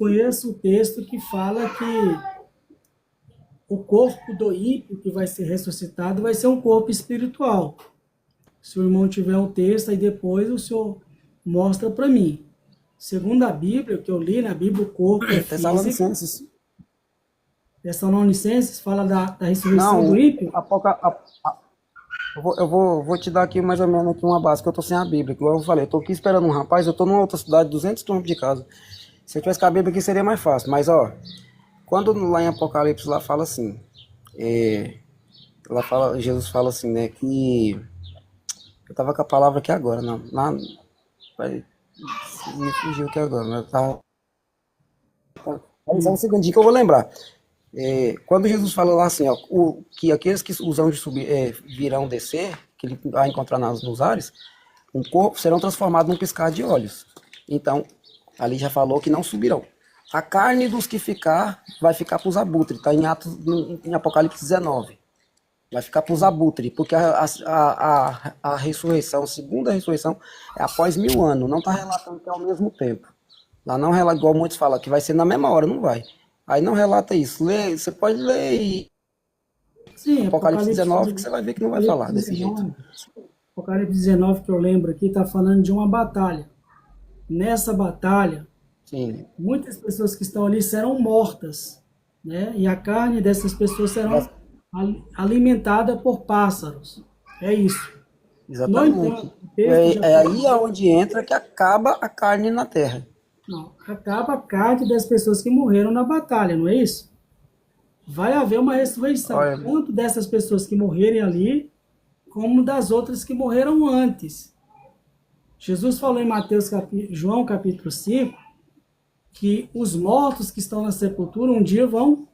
conheço o texto que fala que o corpo do ímpio que vai ser ressuscitado vai ser um corpo espiritual. Se o irmão tiver um texto, aí depois o senhor mostra para mim. Segundo a Bíblia, o que eu li na Bíblia, o corpo é físico. Tessalonicenses fala da ressurreição do Não, ímpio. vou te dar aqui mais ou menos aqui uma base, que eu tô sem a Bíblia. Igual eu falei, eu tô aqui esperando um rapaz, eu tô numa outra cidade, 200 quilômetros de casa. Se eu tivesse com a Bíblia aqui seria mais fácil. Mas, ó, quando lá em Apocalipse lá fala assim, Jesus fala assim, né, que... Eu tava com a palavra aqui agora, me fugiu aqui agora, mas só um segundinho que eu vou lembrar. Quando Jesus fala lá assim, ó, que aqueles que os anjos virão descer, que ele vai encontrar nos ares, um corpo serão transformados num piscar de olhos. Então, ali já falou que não subirão. A carne dos que ficar, vai ficar para os abutres, está em Apocalipse 19. Vai ficar para os abutres, porque a ressurreição, a segunda ressurreição, é após 1000 anos. Não está relatando que é ao mesmo tempo. Lá não relata, igual muitos falam, que vai ser na mesma hora, não vai. Aí não relata isso. Você pode ler Sim, Apocalipse 19, que você vai ver que não vai falar desse 19, jeito. Apocalipse 19, que eu lembro aqui, está falando de uma batalha. Nessa batalha, Sim. muitas pessoas que estão ali serão mortas, né? E a carne dessas pessoas serão alimentada por pássaros. É isso. No Exatamente. entanto, o texto já É aí onde entra que acaba a carne na terra. não, acaba a carne das pessoas que morreram na batalha, não é isso? Vai haver uma ressurreição, Olha, tanto dessas pessoas que morrerem ali, como das outras que morreram antes. Jesus falou em João capítulo 5, que os mortos que estão na sepultura um dia vão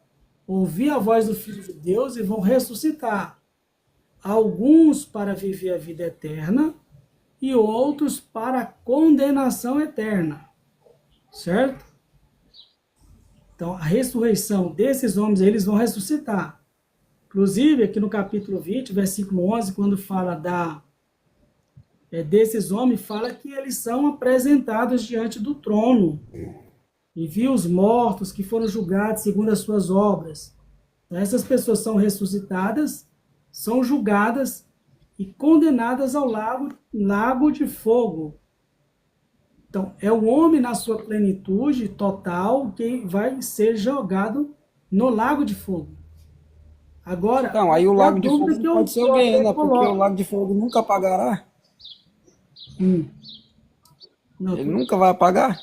ouvir a voz do Filho de Deus e vão ressuscitar. Alguns para viver a vida eterna e outros para a condenação eterna. Certo? Então, a ressurreição desses homens, eles vão ressuscitar. Inclusive, aqui no capítulo 20, versículo 11, quando fala desses homens, fala que eles são apresentados diante do trono e viu os mortos que foram julgados segundo as suas obras. Então, essas pessoas são ressuscitadas, são julgadas e condenadas ao lago de fogo. Então, é o homem na sua plenitude total que vai ser jogado no lago de fogo. Agora, então, aí o é a lago de fogo dúvida não que eu, pode ser que o eu até Guiana, porque o coloco. lago de fogo nunca apagará. Não, Ele nunca vai apagar.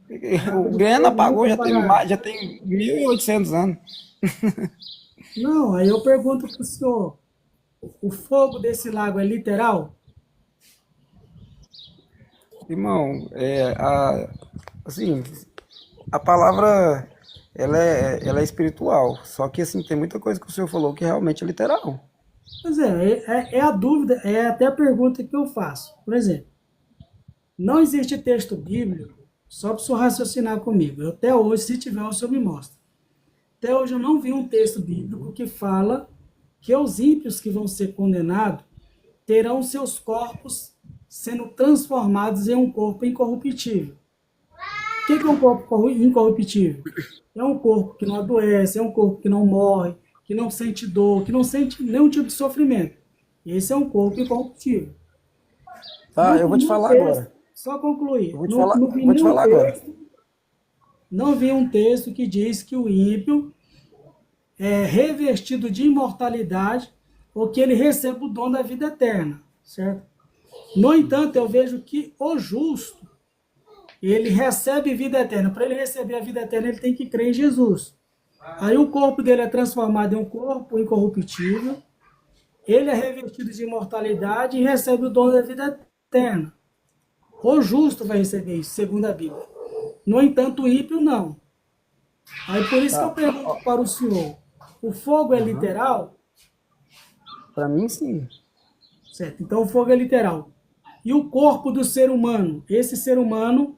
O Guiana fogo apagou, nunca apagará. já tem 1800 anos. Não, aí eu pergunto para o senhor, o fogo desse lago é literal? Irmão, assim, a palavra ela é espiritual. Só que assim, tem muita coisa que o senhor falou que realmente é literal. Pois é a dúvida, é até a pergunta que eu faço. Por exemplo, não existe texto bíblico, só para o senhor raciocinar comigo. Até hoje, se tiver, o senhor me mostra. Até hoje eu não vi um texto bíblico que fala que os ímpios que vão ser condenados terão seus corpos sendo transformados em um corpo incorruptível. O que é um corpo incorruptível? É um corpo que não adoece, é um corpo que não morre, que não sente dor, que não sente nenhum tipo de sofrimento. Esse é um corpo incorruptível. Tá, Não eu vi vou te nenhum falar texto, agora. só concluir, não Eu vi vou te nenhum falar agora. texto, não vi um texto que diz que o ímpio é revestido de imortalidade ou que ele receba o dom da vida eterna, certo? No entanto, eu vejo que o justo, ele recebe vida eterna. Para ele receber a vida eterna, ele tem que crer em Jesus. Aí o corpo dele é transformado em um corpo incorruptível, ele é revestido de imortalidade e recebe o dom da vida eterna. O justo vai receber isso, segundo a Bíblia. No entanto, o ímpio não. Aí por isso que eu Tá. pergunto para o senhor, o fogo é Uhum. literal? Pra mim, sim. Certo, então o fogo é literal. E o corpo do ser humano? Esse ser humano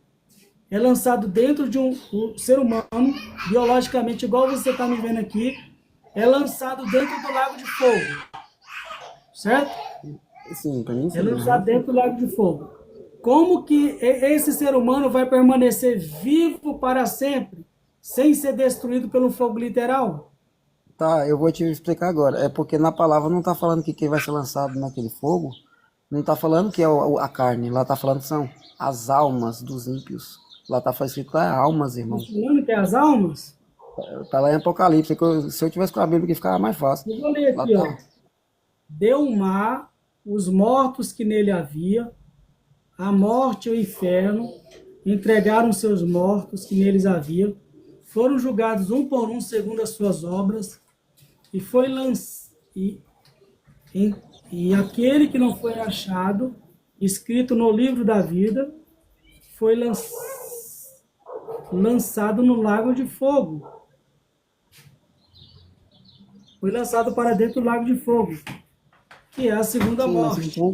é lançado dentro de um ser humano, biologicamente, igual você está me vendo aqui, é lançado dentro do lago de fogo. Certo? Sim, pra mim, É sim. lançado Uhum. dentro do lago de fogo. Como que esse ser humano vai permanecer vivo para sempre, sem ser destruído pelo fogo literal? Tá, eu vou te explicar agora. É porque na palavra não está falando que quem vai ser lançado naquele fogo, não está falando que é a carne, lá está falando que são as almas dos ímpios. Lá está escrito lá, almas, irmão. Está falando que é as almas? Está lá em Apocalipse. Se eu tivesse com a Bíblia aqui, ficava mais fácil. Eu vou ler Lá aqui, ó. tá. Deu o mar, os mortos que nele havia, a morte e o inferno, entregaram seus mortos que neles havia, foram julgados um por um segundo as suas obras, e foi e aquele que não foi achado, escrito no livro da vida, foi lançado no lago de fogo. Foi lançado para dentro do lago de fogo, que é a segunda Sim, morte.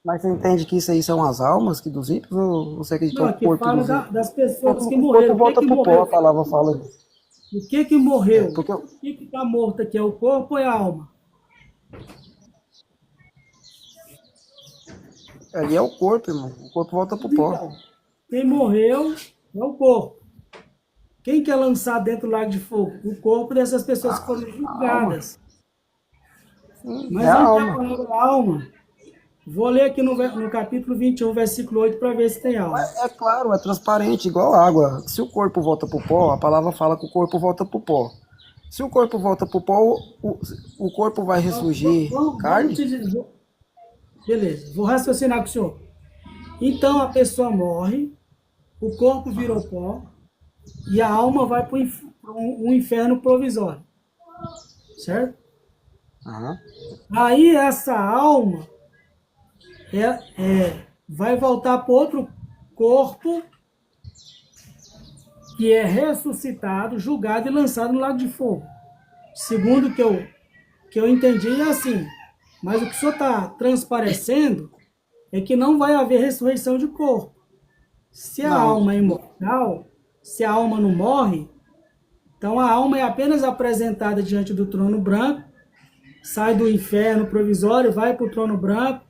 mas você entende que isso aí são as almas que dos ímpios ou você acredita Não, que é o aqui corpo fala dos ímpios? das pessoas que O corpo morreram. O que volta que pro pó, morreu? a palavra fala. O que morreu? Porque O que está morto aqui? É o corpo ou é a alma? ali é o corpo, irmão. O corpo volta pro pó. Então, quem morreu é o corpo. Quem quer lançar dentro do lago de fogo? O corpo dessas pessoas que foram julgadas. Mas É a onde está a alma. palavra alma? Vou ler aqui no capítulo 21, versículo 8, para ver se tem alma. É claro, é transparente, igual água. Se o corpo volta pro pó, a palavra fala que o corpo volta pro pó. Se o corpo volta pro pó, o corpo vai ressurgir Vamos carne? te dizer. Beleza, vou raciocinar com o senhor. Então a pessoa morre, o corpo virou pó e a alma vai para um inferno provisório. Certo? Aham. Aí essa alma vai voltar para outro corpo que é ressuscitado, julgado e lançado no lago de fogo. Segundo o que eu entendi é assim. Mas o que o senhor está transparecendo é que não vai haver ressurreição de corpo. Se a Não, alma é imortal, se a alma não morre, então a alma é apenas apresentada diante do trono branco, sai do inferno provisório, vai para o trono branco,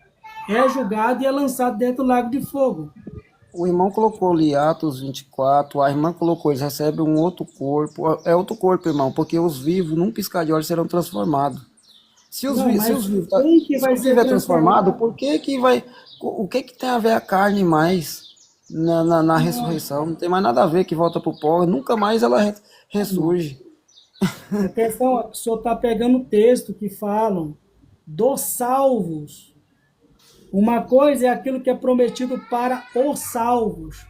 é julgado e é lançado dentro do lago de fogo. o irmão colocou ali Atos 24, a irmã colocou, eles recebem um outro corpo. É outro corpo, irmão, porque os vivos, num piscar de olhos, serão transformados. Se os, Não, se mas os vivos, quem que se vai os ser vivos é transformado, transformado? por que que vai. O que que tem a ver a carne mais na ressurreição? Não tem mais nada a ver que volta pro pó, nunca mais ela ressurge. A questão é que o senhor está pegando o texto que falam dos salvos. Uma coisa é aquilo que é prometido para os salvos.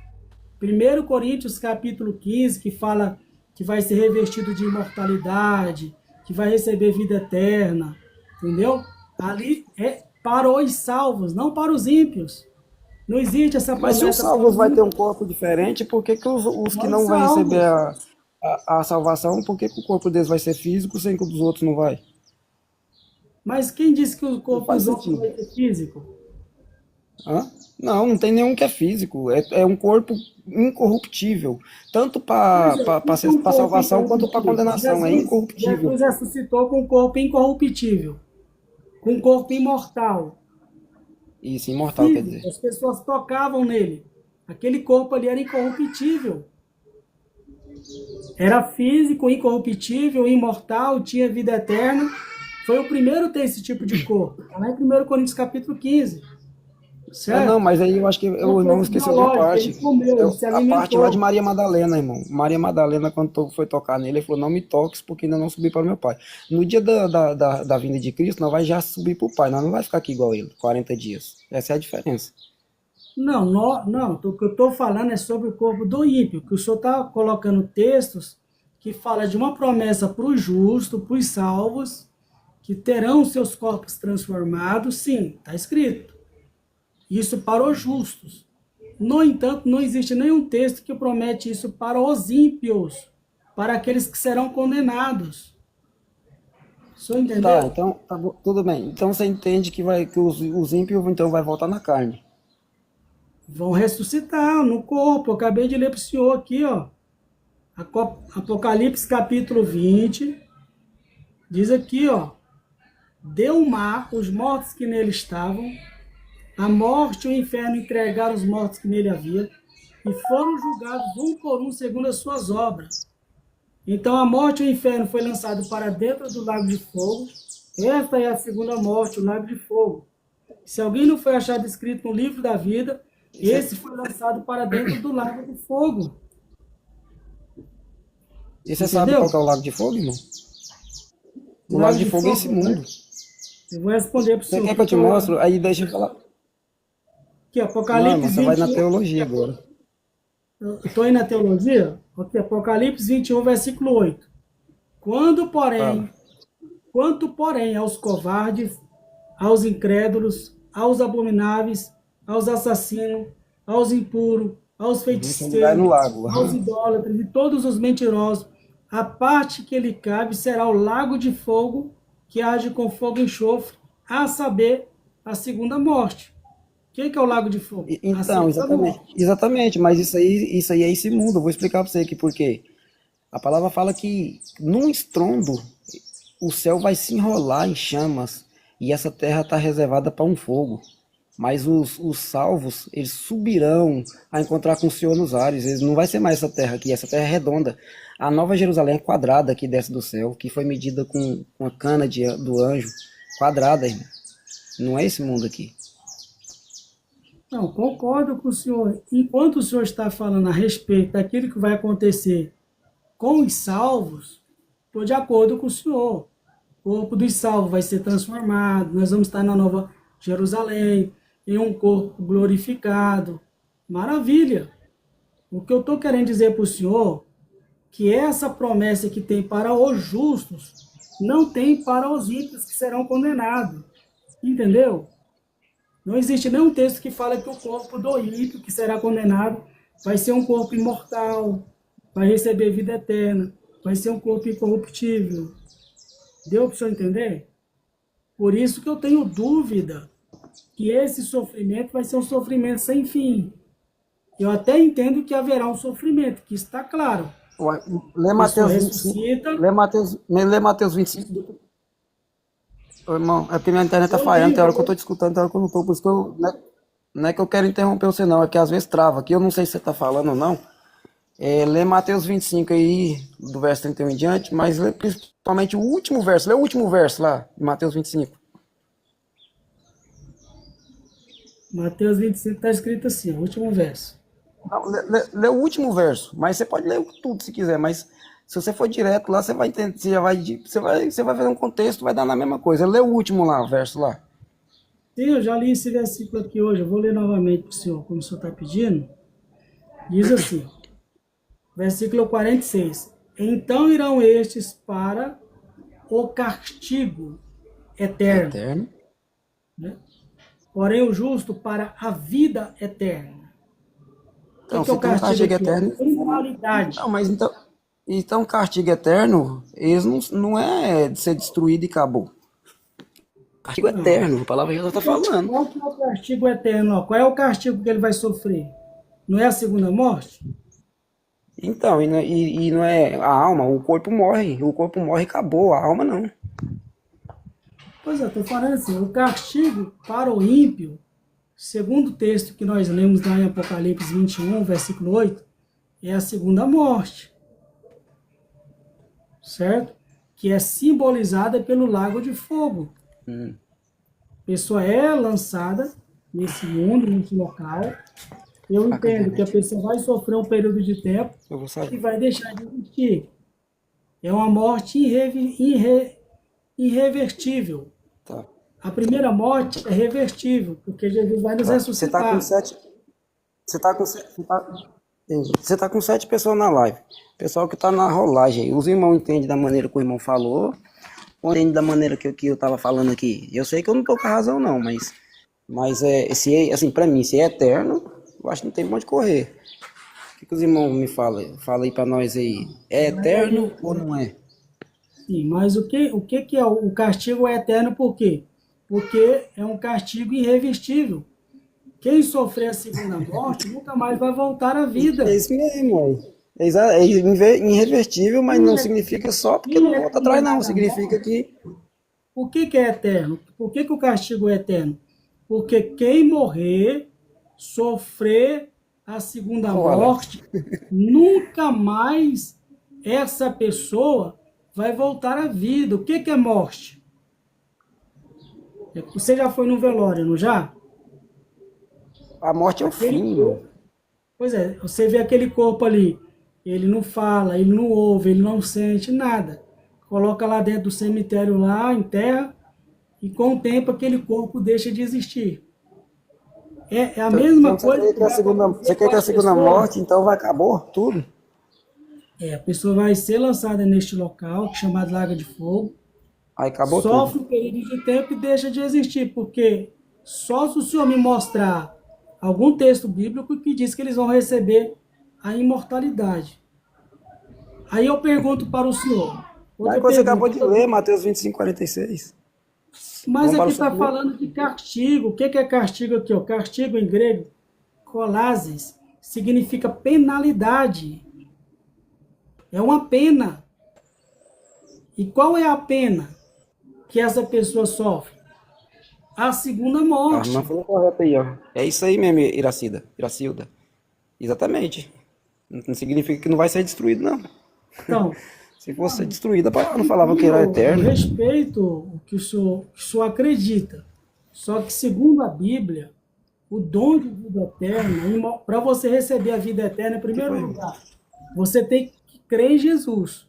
1 Coríntios capítulo 15, que fala que vai ser revestido de imortalidade, que vai receber vida eterna, entendeu? Ali é para os salvos, não para os ímpios. Não existe essa Mas se os promessa para salvos os vai ter um ímpios. corpo diferente, por que que os que Nós não vão receber salvos. a salvação, por que que o corpo deles vai ser físico, sem que o dos outros não vai? Mas quem disse que o Não corpo faz dos outros sentido. vai ser físico? Hã? Não, não tem nenhum que é físico. É um corpo incorruptível. Tanto para Pois é, e com para corpo salvação quanto para incorruptível? condenação. É incorruptível. Jesus ressuscitou com um corpo incorruptível, com um corpo imortal, Isso, imortal quer físico. dizer. As pessoas tocavam nele. Aquele corpo ali era incorruptível. Era físico, incorruptível, imortal, tinha vida eterna. Foi o primeiro a ter esse tipo de corpo. Está lá em 1 Coríntios capítulo 15. É, não, Certo? mas aí eu acho que É um o irmão corpo esqueceu de uma biológico, ele parte. comeu, ele se A parte lá de alimentou. Maria Madalena, irmão. Maria Madalena, quando foi tocar nele, ele falou: não me toques, porque ainda não subi para o meu pai. No dia da vinda de Cristo, nós vai já subir para o pai. Nós não vai ficar aqui igual ele, 40 dias. Essa é a diferença. Não, o que eu estou falando é sobre o corpo do ímpio, que o senhor está colocando textos que fala de uma promessa para os justos, para os salvos, que terão seus corpos transformados, sim, está escrito. Isso para os justos. No entanto, não existe nenhum texto que promete isso para os ímpios, para aqueles que serão condenados. O senhor Tá, entendeu? então, tudo bem. Então você entende que os ímpios então vai voltar na carne. Vão ressuscitar no corpo. Eu acabei de ler para o senhor aqui, ó. Apocalipse capítulo 20, diz aqui, ó. Deu o mar, os mortos que nele estavam, A morte e o inferno entregaram os mortos que nele havia e foram julgados um por um segundo as suas obras. Então a morte e o inferno foi lançado para dentro do lago de fogo. Esta é a segunda morte, o lago de fogo. Se alguém não foi achado escrito no livro da vida, esse foi lançado para dentro do lago de fogo. E você sabe Entendeu? qual que é o lago de fogo, irmão? O Lago lago de de fogo é esse fogo, mundo. eu vou responder para o Você senhor. quer que eu te mostre? Aí deixa eu falar. Aqui, Não, Apocalipse irmão, você vai na 21. teologia agora. Estou aí na teologia? Aqui, Apocalipse 21, versículo 8. Quando, Fala. porém, quanto, porém, aos covardes, aos incrédulos, aos abomináveis, aos assassinos, aos impuros, aos Você não vai no feiticeiros, lago. aos idólatras e todos os mentirosos, a parte que lhe cabe será o lago de fogo, que age com fogo e enxofre, a saber, a segunda morte. O que é o lago de fogo? A Então, segunda exatamente. morte. Exatamente, mas isso aí é esse mundo. Eu vou explicar para você aqui por quê. A palavra fala que num estrondo o céu vai se enrolar em chamas e essa terra está reservada para um fogo. Mas os salvos, eles subirão a encontrar com o Senhor nos ares. Eles não vai ser mais essa terra aqui, essa terra é redonda. A nova Jerusalém é quadrada que desce do céu, que foi medida com a cana do anjo. Quadrada, irmão. Não é esse mundo aqui. Não, concordo com o senhor. Enquanto o senhor está falando a respeito daquilo que vai acontecer com os salvos, estou de acordo com o senhor. O corpo dos salvos vai ser transformado, nós vamos estar na Nova Jerusalém, em um corpo glorificado. Maravilha! O que eu estou querendo dizer para o senhor, que essa promessa que tem para os justos, não tem para os ímpios que serão condenados. Entendeu? Não existe nenhum texto que fala que o corpo do ímpio, que será condenado, vai ser um corpo imortal, vai receber vida eterna, vai ser um corpo incorruptível. Deu para o senhor entender? Por isso que eu tenho dúvida que esse sofrimento vai ser um sofrimento sem fim. Eu até entendo que haverá um sofrimento, que está claro. Lê A pessoa Mateus 25. ressuscita. Lê Mateus 25. Ô, irmão, é porque minha internet tá Eu falhando, tem hora lembro, que eu tô te escutando, tem hora que eu não tô, por isso que eu, não é que eu quero interromper você não, é que às vezes trava aqui, eu não sei se você tá falando ou não. Lê Mateus 25 aí, do verso 31 em diante, mas lê principalmente o último verso, lê o último verso lá, de Mateus 25. Mateus 25 está escrito assim, o último verso. Não, lê o último verso, mas você pode ler tudo se quiser, mas se você for direto lá, você vai entender, você vai ver um contexto, vai dar na mesma coisa. Lê o último lá, o verso lá. Sim, eu já li esse versículo aqui hoje, eu vou ler novamente para o senhor, como o senhor está pedindo. Diz assim, versículo 46. Então irão estes para o castigo eterno, Eterno. né? Porém o justo para a vida eterna. O Então, que é se o tem um castigo castigo aqui? É eterno. a imoralidade. Não, mas então castigo eterno, eles não é de ser destruído e acabou. Castigo Não. eterno, a palavra já está falando. Qual que é o castigo eterno? Ó? Qual é o castigo que ele vai sofrer? Não é a segunda morte? Então, e não é a alma, o corpo morre e acabou, a alma não. Pois é, estou falando assim, o castigo para o ímpio, segundo o texto que nós lemos lá em Apocalipse 21, versículo 8, é a segunda morte, certo? Que é simbolizada pelo lago de fogo. A pessoa é lançada nesse mundo, nesse local. Eu Fraca a entendo que a internet. pessoa vai sofrer um período de tempo Eu vou e sair. vai deixar de existir. É uma morte irrevertível. Tá. A primeira morte é revertível, porque Jesus vai nos Tá. Você tá com ressuscitar. sete. Você tá com sete. Entendi. Você tá com 7 pessoas na live. Pessoal que tá na rolagem aí. Os irmãos entendem da maneira que o irmão falou. Ou entendem da maneira que eu tava falando aqui. Eu sei que eu não tô com a razão, não, mas assim, pra mim, se é eterno, eu acho que não tem pra onde correr. O que os irmãos me falam? Fala aí pra nós aí. É eterno ou não é? Sim, mas o que é o castigo é eterno por quê? Porque é um castigo irreverstível. Quem sofrer a segunda morte nunca mais vai voltar à É vida. isso mesmo, ué. É irrevertível, mas não significa só porque Quem não é volta atrás, não. condenado à Significa morte, que. por que é eterno? Por que o castigo é eterno? Porque quem morrer, sofrer a segunda Ô, Alex. morte, nunca mais essa pessoa vai voltar à vida. O que é morte? Você já foi no velório, não já? A morte é o Aquele fim, corpo. meu. Pois é, você vê aquele corpo ali, ele não fala, ele não ouve, ele não sente nada. Coloca lá dentro do cemitério, lá, enterra, e com o tempo aquele corpo deixa de existir. É a Então mesma você coisa quer que que a vai segunda, acontecer você com quer que a as segunda pessoas. morte, então vai acabou tudo? A pessoa vai ser lançada neste local, chamado Lago de Fogo, Aí acabou tudo. sofre um período de tempo e deixa de existir, porque só se o Senhor me mostrar algum texto bíblico que diz que eles vão receber a imortalidade. Aí eu pergunto para o senhor, Mas outra quando você acabou pergunta, de ler, Mateus 25:46. mas Vamos para aqui o está sofrimento? falando de castigo. O que é castigo aqui? Ó? Castigo em grego, kolases, significa penalidade. É uma pena. E qual é a pena que essa pessoa sofre? A segunda A irmã morte. falou correto aí, ó. É isso aí mesmo, Iracilda. Exatamente. Não significa que não vai ser destruído, não. Então, Se fosse ser destruída, a palavra não falava que e era eu eterno. respeito o senhor acredita. Só que, segundo a Bíblia, o dom de vida eterna, para você receber a vida eterna, em Que primeiro foi? lugar, você tem que crer em Jesus.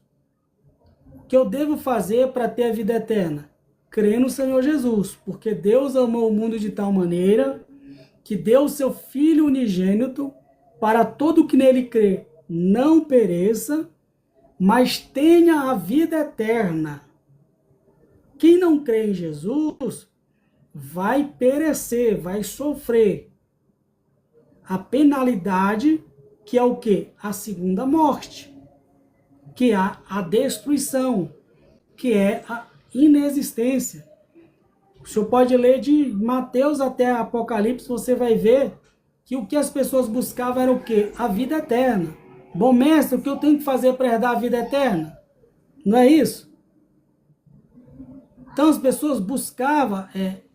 O que eu devo fazer para ter a vida eterna? Crer no Senhor Jesus, porque Deus amou o mundo de tal maneira que deu o seu Filho unigênito para todo que nele crê não pereça, mas tenha a vida eterna. Quem não crê em Jesus vai perecer, vai sofrer a penalidade, que é o quê? A segunda morte, que é a destruição, que é a inexistência. O senhor pode ler de Mateus até Apocalipse, você vai ver que o que as pessoas buscavam era o quê? A vida eterna. Bom, mestre, o que eu tenho que fazer para herdar a vida eterna? Não é isso? Então as pessoas buscavam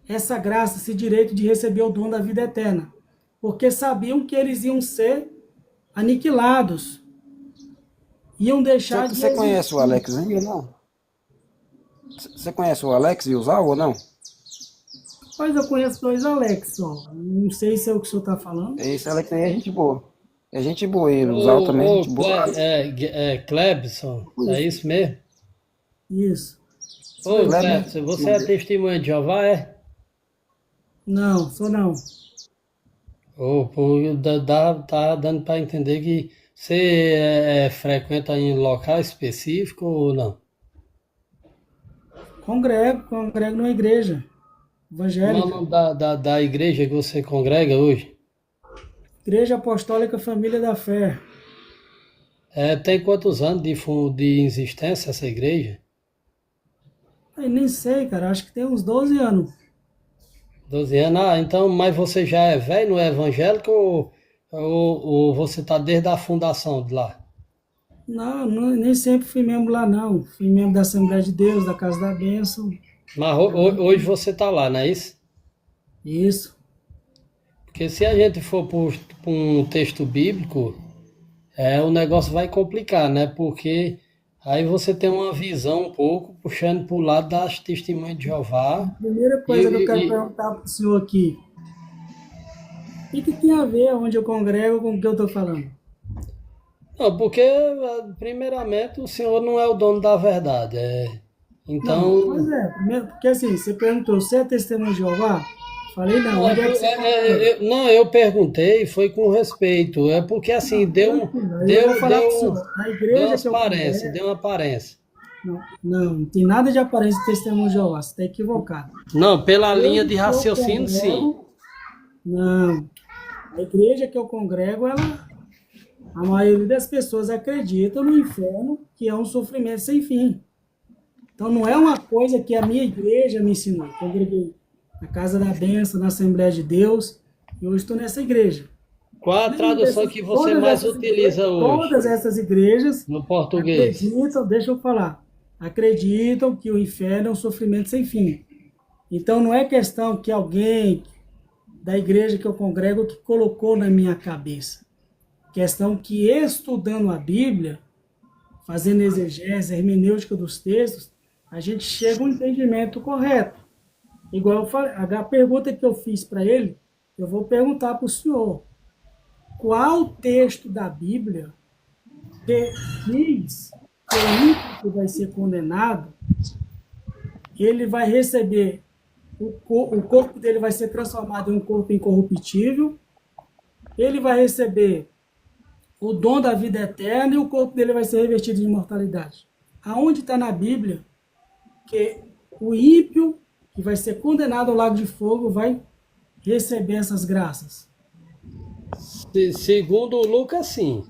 essa graça, esse direito de receber o dom da vida eterna, porque sabiam que eles iam ser aniquilados, iam Você, deixar de você conhece o existir. Alex aí ou não? Você conhece o Alex e o Zal ou não? Mas eu conheço dois Alex, ó. Não sei se é o que o senhor está falando. Esse Alex aí é gente boa. É gente boa. E o Zal também é Ô, gente boa. Klebson, é Isso. isso mesmo? Isso. Ô, Kleber, Klebson, você é testemunha de Jeová, é? Não, sou não. Ô, pô, tá dando para entender que você frequenta em local específico ou não? Congrego numa igreja Como é o evangélica. nome da igreja que você congrega hoje? Igreja Apostólica Família da Fé. Tem quantos anos de existência essa igreja? Aí nem sei, cara. Acho que tem uns 12 anos. 12 anos. Ah, então, mas você já é velho no evangélico ou você tá desde a fundação de lá? Não, nem sempre fui membro lá, não. Fui membro da Assembleia de Deus, da Casa da Bênção. Mas hoje você tá lá, não é isso? Isso. Porque se a gente for por um texto bíblico, o negócio vai complicar, né? Porque aí você tem uma visão um pouco puxando para o lado das testemunhas de Jeová. Primeira E, coisa que eu e- quero e- perguntar para o senhor aqui. O que tem a ver onde eu congrego com o que eu estou falando? não, porque primeiramente o Senhor não é o dono da verdade. Não, Então, pois é. Primeiro, porque assim, você perguntou, você é testemunho de Jeová? Falei, não. não, Onde é que você congrega? não, eu perguntei, foi com respeito. É porque assim, Tranquilo. Aí eu vou falar para o senhor. A deu igreja uma que eu aparência, congrego... deu uma aparência. Não tem nada de aparência de testemunho de Jeová. Você está equivocado. Não, pela linha Igreja de que eu raciocínio, sim. congrego... Não. A igreja que eu congrego, a maioria das pessoas acredita no inferno, que é um sofrimento sem fim. Então não é uma coisa que a minha igreja me ensinou. Eu congreguei na Casa da Bênção, na Assembleia de Deus, e hoje estou nessa igreja. Qual a tradução que você mais utiliza hoje Todas essas igrejas no português? acreditam, deixa eu falar, acreditam que o inferno é um sofrimento sem fim. Então não é questão que alguém da igreja que eu congrego que colocou na minha cabeça. Questão que estudando a Bíblia, fazendo exegese, hermenêutica dos textos, a gente chega a um entendimento correto. Igual eu falei, a pergunta que eu fiz para ele, eu vou perguntar para o senhor. Qual texto da Bíblia que diz que o ímpio que vai ser condenado, ele vai receber, o corpo dele vai ser transformado em um corpo incorruptível, ele vai receber o dom da vida eterna e o corpo dele vai ser revestido de imortalidade. Aonde está na Bíblia que o ímpio que vai ser condenado ao lago de fogo vai receber essas graças? Segundo Lucas, sim.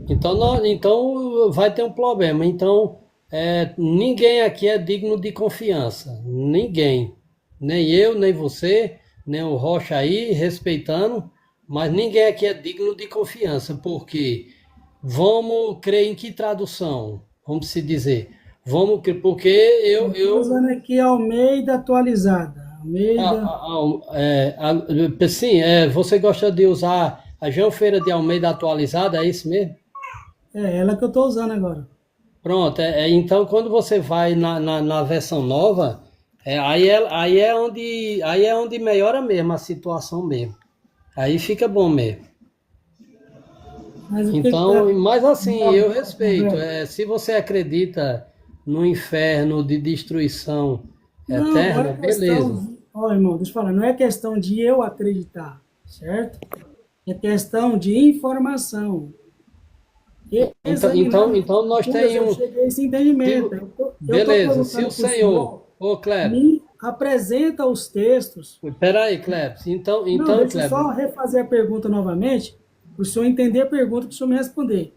Então vai ter um problema. Então, ninguém aqui é digno de confiança. Ninguém. Nem eu, nem você, nem o Rocha aí, respeitando, mas ninguém aqui é digno de confiança, porque vamos crer em que tradução? Vamos se dizer. Vamos crer, porque Estou usando aqui Almeida atualizada. Almeida. Sim, você gosta de usar a João Feira de Almeida atualizada, é isso mesmo? É ela que eu estou usando agora. Pronto, então quando você vai na versão nova, aí é onde melhora mesmo a situação mesmo. Aí fica bom mesmo. Mas Então, mas assim, eu respeito. Não, Se você acredita no inferno de destruição não eterna, é beleza. questão. Ó, irmão, deixa eu falar, não é questão de eu acreditar, certo? É questão de informação. Então nós Eu temos. cheguei a esse entendimento. Beleza, se o Senhor. Ô, Kleber. Me apresenta os textos. Peraí, Kleber. Então, Não, deixa eu Kleber. só refazer a pergunta novamente, para o senhor entender a pergunta para o senhor me responder.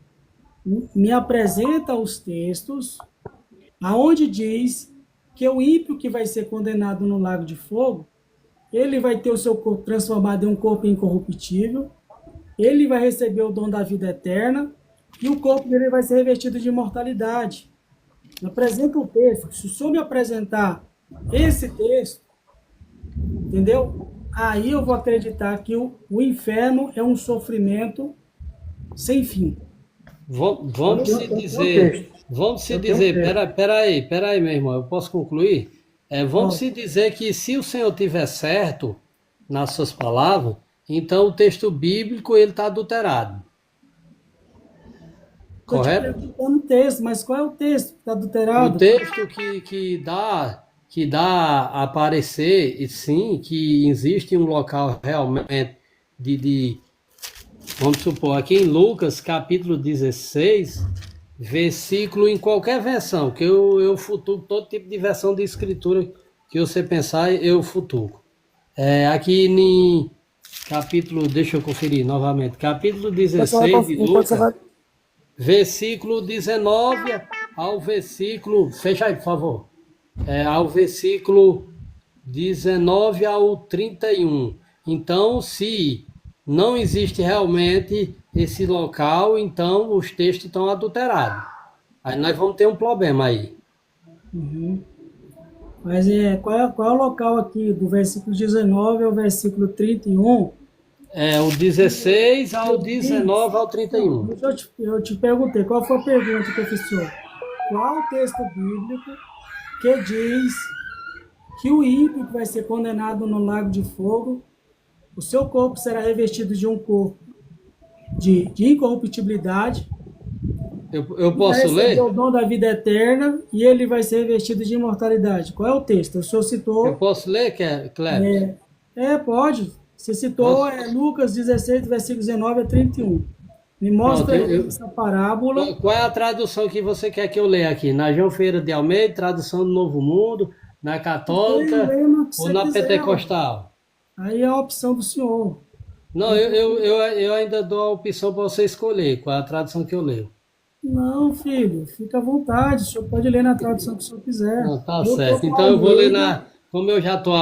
Me apresenta os textos aonde diz que o ímpio que vai ser condenado no lago de fogo, ele vai ter o seu corpo transformado em um corpo incorruptível, ele vai receber o dom da vida eterna e o corpo dele vai ser revestido de imortalidade. Me apresenta o texto. Se o senhor me apresentar esse texto, entendeu? Aí eu vou acreditar que o inferno é um sofrimento sem fim. Vamos se dizer, peraí, meu irmão, eu posso concluir? Vamos se dizer que se o Senhor tiver certo nas suas palavras, então o texto bíblico ele está adulterado. Correto? Estou te perguntando o texto, mas qual é o texto que está adulterado? O texto que dá a parecer, e sim, que existe um local realmente vamos supor, aqui em Lucas, capítulo 16, versículo em qualquer versão, que eu futuco todo tipo de versão de escritura que você pensar, eu futuco. Aqui em capítulo, deixa eu conferir novamente, capítulo 16 de Lucas, versículo 19 ao versículo, fecha aí, por favor, ao versículo 19 ao 31. Então, se não existe realmente esse local, então os textos estão adulterados. Aí nós vamos ter um problema aí. Uhum. Mas qual é o local aqui, do versículo 19 ao versículo 31? O 16 ao 19 ao 31. Eu te perguntei, qual foi a pergunta que eu fiz, senhor? Qual o texto bíblico que diz que o ímpio que vai ser condenado no lago de fogo, o seu corpo será revestido de um corpo de incorruptibilidade. Eu posso ler? O dom da vida eterna e ele vai ser revestido de imortalidade. Qual é o texto? O senhor citou. Eu posso ler, Cleber? Pode. Você citou Lucas 16, versículo 19 a 31. Me mostra essa parábola. Qual é a tradução que você quer que eu leia aqui? Na João Feira de Almeida, tradução do Novo Mundo, na Católica ou na Pentecostal? Aí é a opção do senhor. Não, eu ainda dou a opção para você escolher qual é a tradução que eu leio. Não, filho, fica à vontade. O senhor pode ler na tradução que o senhor quiser. Não, tá certo. Então eu vou ler como eu já estou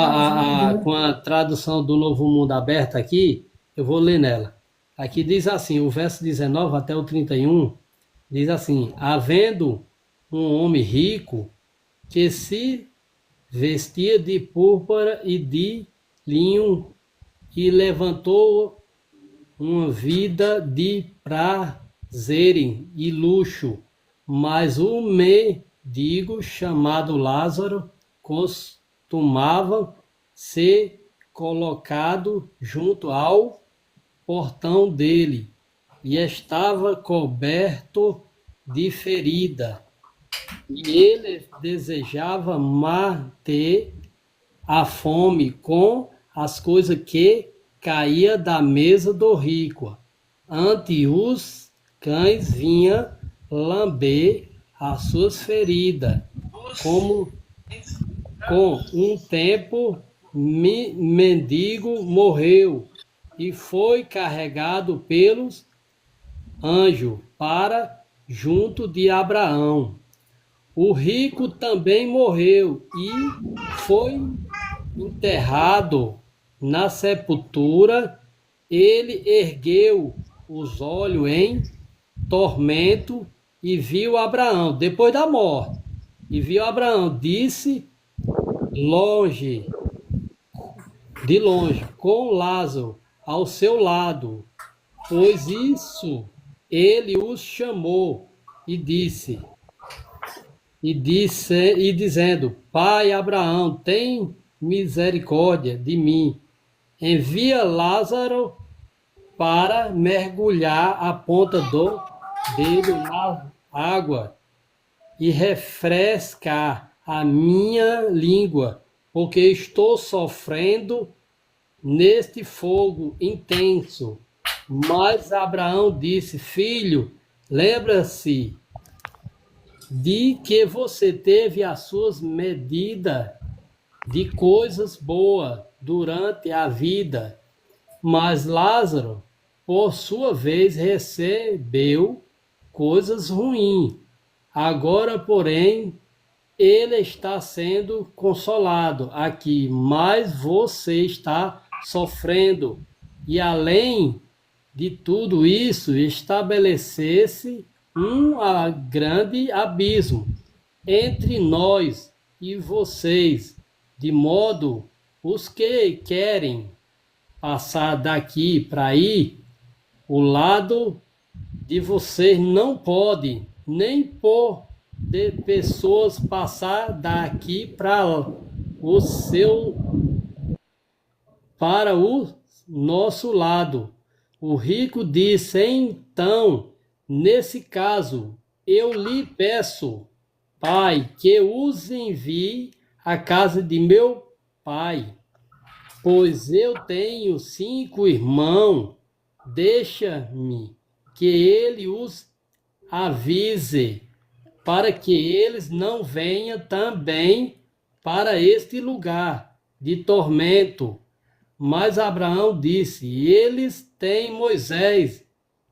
com a tradução do Novo Mundo aberta aqui, eu vou ler nela. Aqui diz assim, o verso 19 até o 31, diz assim: havendo um homem rico que se vestia de púrpura e de linho, e levantou uma vida de prazer e luxo. Mas o mendigo chamado Lázaro costumava ser colocado junto ao portão dele, e estava coberto de ferida, e ele desejava matar a fome com as coisas que caía da mesa do rico. Ante os cães vinha lamber as suas feridas, como com um tempo mendigo morreu e foi carregado pelos anjos para junto de Abraão. O rico também morreu e foi enterrado na sepultura. Ele ergueu os olhos em tormento e viu Abraão, depois da morte, e viu Abraão, disse de longe, com Lázaro ao seu lado, pois isso ele os chamou e dizendo: Pai Abraão, tem misericórdia de mim, envia Lázaro para mergulhar a ponta do dedo na água e refrescar a minha língua, porque estou sofrendo neste fogo intenso. Mas Abraão disse: Filho, lembra-se de que você teve as suas medidas de coisas boas durante a vida, mas Lázaro, por sua vez, recebeu coisas ruins. Agora, porém, ele está sendo consolado aqui, mas você está sofrendo. E além de tudo isso, estabelecer-se um grande abismo entre nós e vocês, de modo os que querem passar daqui para aí, o lado de vocês não pode, nem por de pessoas passar daqui para o nosso lado. O rico disse: Então, nesse caso, eu lhe peço, Pai, que os envie à casa de meu pai, pois eu tenho 5 irmãos. Deixa-me que ele os avise, para que eles não venham também para este lugar de tormento. Mas Abraão disse: Eles têm Moisés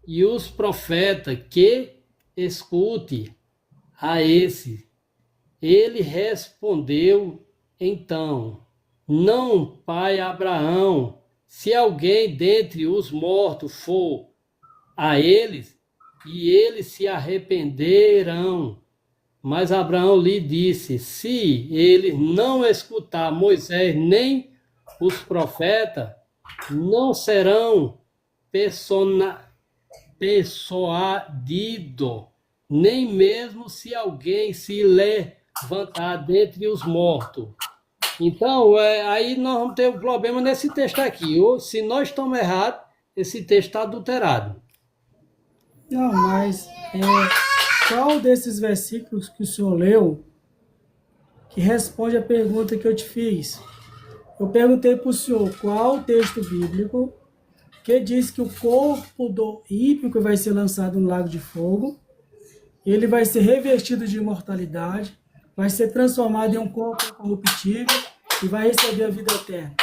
e os profetas, que escute a esse. Ele respondeu então: Não, pai Abraão, se alguém dentre os mortos for a eles, e eles se arrependerão. Mas Abraão lhe disse: Se ele não escutar Moisés nem os profetas, não serão persuadidos, nem mesmo se alguém se levantar dentre os mortos. Então, aí nós vamos ter um problema nesse texto aqui. Ou, se nós estamos errados, esse texto está adulterado. Não, mas qual desses versículos que o senhor leu que responde a pergunta que eu te fiz? Eu perguntei para o senhor qual o texto bíblico que diz que o corpo do ímpio que vai ser lançado no lago de fogo, ele vai ser revestido de imortalidade, vai ser transformado em um corpo incorruptível e vai receber a vida eterna.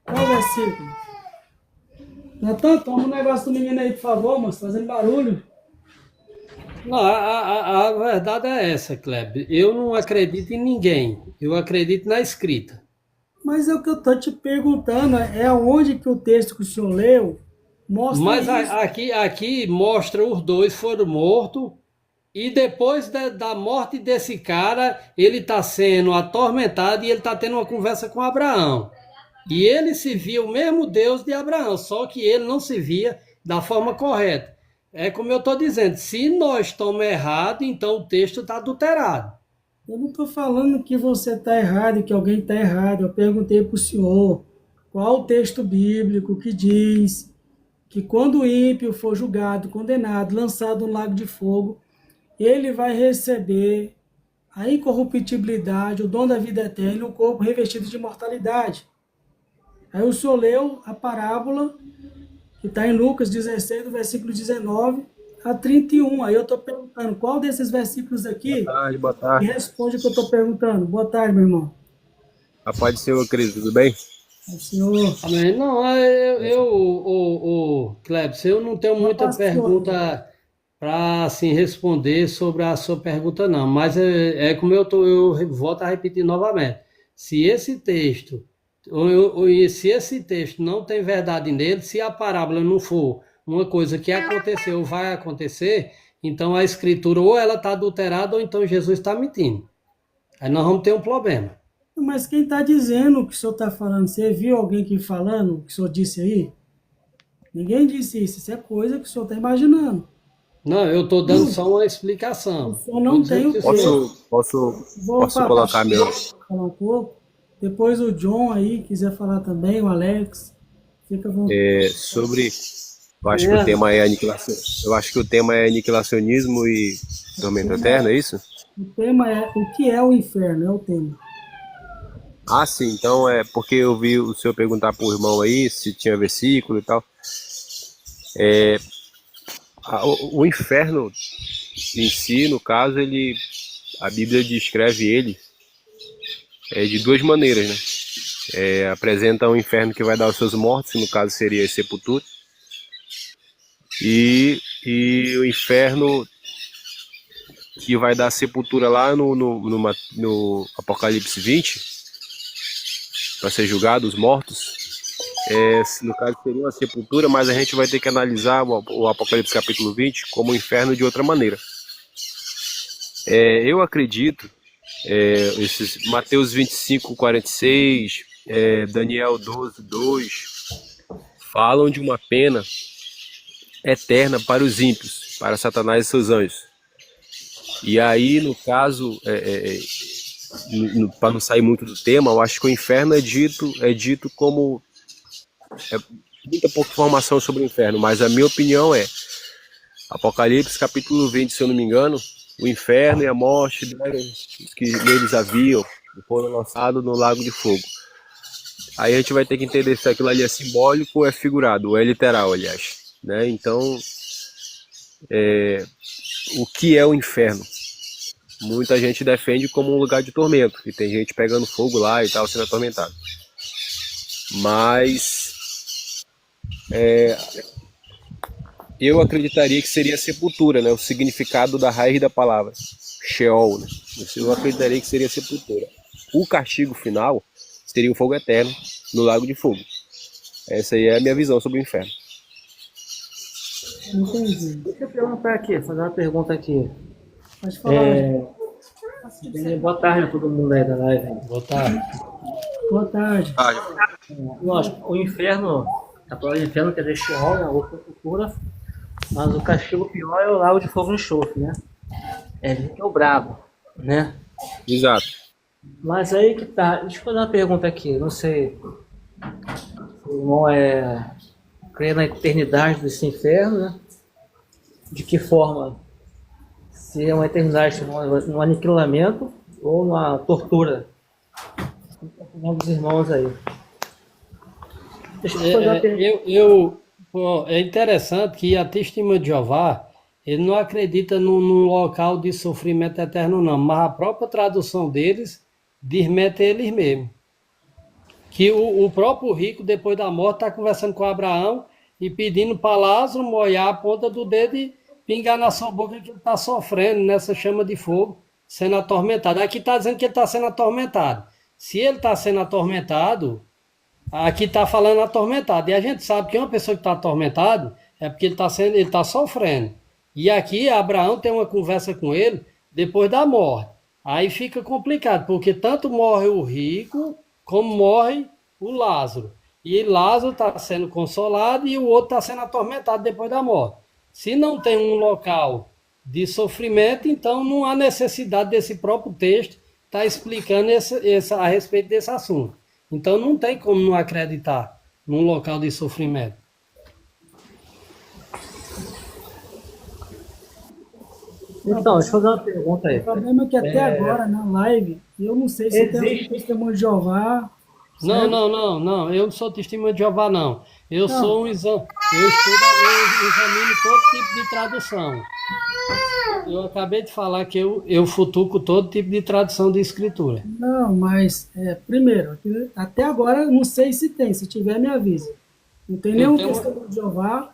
Qual versículo? Natan, toma um negócio do menino aí, por favor, moço, fazendo barulho. Não, a verdade é essa, Kleber. Eu não acredito em ninguém. Eu acredito na escrita. Mas é o que eu estou te perguntando, é onde que o texto que o senhor leu mostra Mas isso. aqui mostra os dois foram mortos E depois da morte desse cara, ele está sendo atormentado e ele está tendo uma conversa com Abraão. E ele se via o mesmo Deus de Abraão, só que ele não se via da forma correta. É como eu estou dizendo, se nós estamos errados, então o texto está adulterado. Eu não estou falando que você está errado e que alguém está errado. Eu perguntei para o senhor qual o texto bíblico que diz que quando o ímpio for julgado, condenado, lançado no lago de fogo, ele vai receber a incorruptibilidade, o dom da vida eterna e um corpo revestido de imortalidade. Aí o senhor leu a parábola que está em Lucas 16, do versículo 19 a 31. Aí eu estou perguntando qual desses versículos aqui Boa que tarde. responde o que eu estou perguntando. Boa tarde, meu irmão. A paz do Senhor, querido, tudo bem? O senhor... Amém. Não, Clebson, eu não tenho muita pergunta para assim, responder sobre a sua pergunta, não. Mas é como eu volto a repetir novamente. Se esse texto, se esse texto não tem verdade nele, se a parábola não for uma coisa que aconteceu ou vai acontecer, então a escritura ou ela está adulterada ou então Jesus está mentindo. Aí nós vamos ter um problema. Mas quem está dizendo o que o senhor está falando? Você viu alguém aqui falando o que o senhor disse aí? Ninguém disse isso. Isso é coisa que o senhor está imaginando. Não, eu estou dando só uma explicação. O senhor não tem o Posso colocar meu... falar um pouco. Depois o John aí quiser falar também, o Alex. Fica à vontade. sobre... Eu acho que o tema é aniquilação. Eu acho que o tema é aniquilacionismo e tormento eterno, é isso? O tema é o que é o inferno, é o tema. Ah, sim. Então é porque eu vi o senhor perguntar pro irmão aí se tinha versículo e tal. O inferno em si, no caso, a Bíblia descreve ele de duas maneiras, né? Apresenta um inferno que vai dar aos seus mortos, que no caso seria a sepultura, e o inferno que vai dar sepultura lá no Apocalipse 20, para ser julgado, os mortos. No caso seria uma sepultura, mas a gente vai ter que analisar o Apocalipse capítulo 20 como o inferno de outra maneira. Eu acredito, esses Mateus 25, 46, Daniel 12, 2, falam de uma pena eterna para os ímpios, para Satanás e seus anjos. E aí, no caso, para não sair muito do tema, eu acho que o inferno é dito como... muita pouca informação sobre o inferno, mas a minha opinião é Apocalipse capítulo 20, se eu não me engano, o inferno e a morte que neles haviam foram lançados no lago de fogo. Aí a gente vai ter que entender se aquilo ali é simbólico ou é figurado, ou é literal, aliás, né? Então, o que é o inferno? Muita gente defende como um lugar de tormento, e tem gente pegando fogo lá e tal, sendo atormentado. Mas eu acreditaria que seria sepultura, né? O significado da raiz da palavra, Sheol, né? Eu acreditaria que seria sepultura. O castigo final seria o fogo eterno no lago de fogo. Essa aí é a minha visão sobre o inferno. Entendi. Deixa eu perguntar aqui, fazer uma pergunta aqui. Pode falar. Boa tarde a todo mundo aí da live. Boa tarde. Boa tarde. O inferno, a palavra inferno quer dizer Sheol, né, ou sepultura, mas o castigo pior é o lago de fogo e enxofre, né? Ele que é o brabo, né? Exato. Mas aí que tá, deixa eu fazer uma pergunta aqui, não sei se o irmão crê na eternidade desse inferno, né? De que forma? Se é uma eternidade no aniquilamento ou numa tortura. Um dos irmãos aí. Deixa eu fazer uma pergunta. É interessante que a Testemunha de Jeová, ele não acredita num local de sofrimento eterno, não, mas a própria tradução deles desmete eles mesmos. Que o próprio rico, depois da morte, está conversando com Abraão e pedindo para Lázaro molhar a ponta do dedo e pingar na sua boca que ele está sofrendo nessa chama de fogo, sendo atormentado. Aqui está dizendo que ele está sendo atormentado. Se ele está sendo atormentado, aqui está falando atormentado. E a gente sabe que uma pessoa que está atormentada é porque ele está sofrendo. E aqui Abraão tem uma conversa com ele depois da morte. Aí fica complicado, porque tanto morre o rico, como morre o Lázaro. E Lázaro está sendo consolado e o outro está sendo atormentado depois da morte. Se não tem um local de sofrimento, então não há necessidade desse próprio texto estar explicando a respeito desse assunto. Então não tem como não acreditar num local de sofrimento. Então, deixa eu fazer uma pergunta aí. O problema é que até agora, na live, eu não sei se tem Existe. algum testemunho de Jeová. Não, certo? não. Eu não sou testemunha de Jeová, não. Eu Não. sou eu examino todo tipo de tradução. Eu acabei de falar que eu futuco todo tipo de tradução de escritura. Não, mas, primeiro, até agora eu não sei se tem. Se tiver, me avise. Não tem nenhum tenho uma- testemunho de Jeová.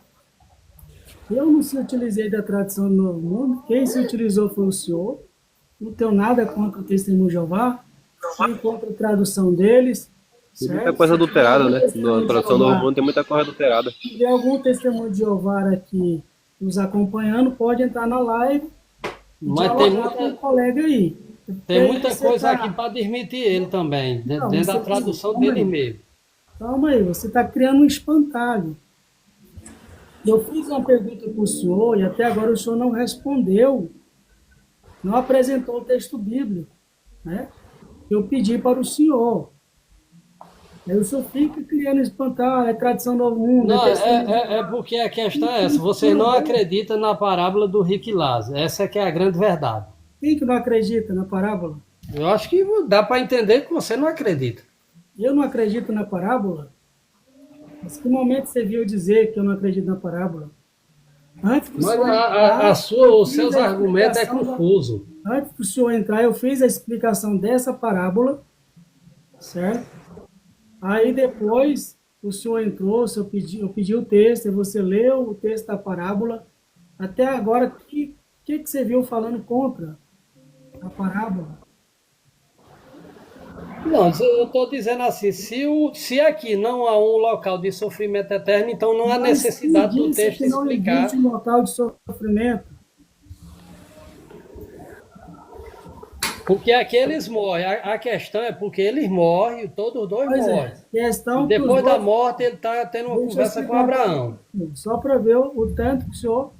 Eu não se utilizei da tradição do Novo Mundo. Quem se utilizou foi o senhor. Não tenho nada contra o testemunho de Jeová. Nem contra a tradução deles. Tem muita Certo? coisa Se tiver adulterada, algum né? testemunho Na de tradução do Novo Jeová, Mundo tem muita coisa adulterada. se tiver algum testemunho de Jeová aqui nos acompanhando, pode entrar na live e Mas tem dialogar com o muita, colega aí. tem Porque muita você coisa tá- aqui para desmentir ele também, Não, dentro da você- tradução calma dele aí. mesmo. Calma aí, você está criando um espantalho. Eu fiz uma pergunta para o senhor e até agora o senhor não respondeu, não apresentou o texto bíblico, né? Eu pedi para o senhor. Aí o senhor fica criando espantalho, é tradição do Novo Mundo, Não, é testemunho. é porque a questão é essa. Você não acredita na parábola do rico e Lázaro. Essa é que é a grande verdade. Quem que não acredita na parábola? Eu acho que dá para entender que você não acredita. Eu não acredito na parábola? Mas que momento você viu dizer que eu não acredito na parábola? Antes do Mas senhor entrar, os eu seus fiz a argumentos é explicação confuso. Antes do senhor entrar, eu fiz a explicação dessa parábola, certo? Aí depois o senhor entrou, eu pedi o texto, e você leu o texto da parábola. Até agora, o que você viu falando contra a parábola? Não, eu estou dizendo assim, se aqui não há um local de sofrimento eterno, então não há Mas necessidade quem do disse texto que não explicar. existe um local de sofrimento? Porque aqui eles morrem. A questão é porque eles morrem, todos os dois Pois morrem. é, questão E que os depois da dois... morte ele está tendo uma Deixa eu conversa com explicar Abraão. só para ver o tanto que o senhor